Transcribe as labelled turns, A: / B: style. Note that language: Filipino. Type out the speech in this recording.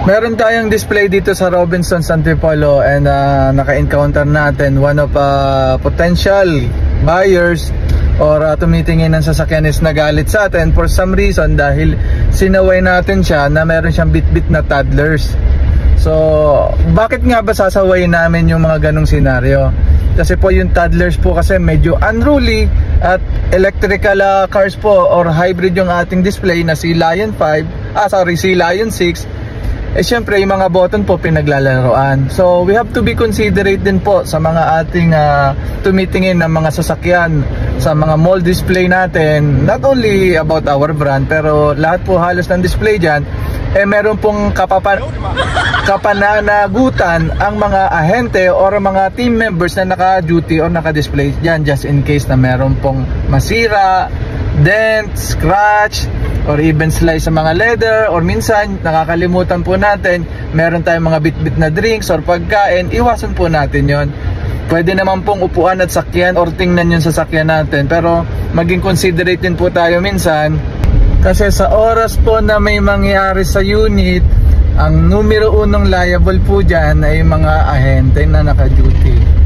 A: Meron tayong display dito sa Robinsons Antipolo and naka-encounter natin one of potential buyers or tumitingin ng sasakyan is nagalit sa atin for some reason dahil sinaway natin siya na meron siyang bit-bit na toddlers. So, bakit nga ba sasaway namin yung mga ganong senaryo? Kasi po yung toddlers po kasi medyo unruly at electrical cars po or hybrid yung ating display na si Lion 5, si Lion 6. Eh syempre yung mga button po pinaglalaroan. So we have to be considerate din po sa mga ating tumitingin ng mga sasakyan sa mga mall display natin. Not only about our brand pero lahat po halos ng display dyan meron pong kapananagutan ang mga ahente or mga team members na naka-duty or naka-display dyan just in case na meron pong masira, dent, scratch, or even slice sa mga leather, or minsan nakakalimutan po natin meron tayong mga bit-bit na drinks or pagkain, iwasan po natin yon. Pwede naman pong upuan at sakyan or tingnan yung sasakyan natin, pero maging considerate din po tayo minsan kasi sa oras po na may mangyari sa unit, ang numero unong liable po dyan ay mga ahente na naka-duty.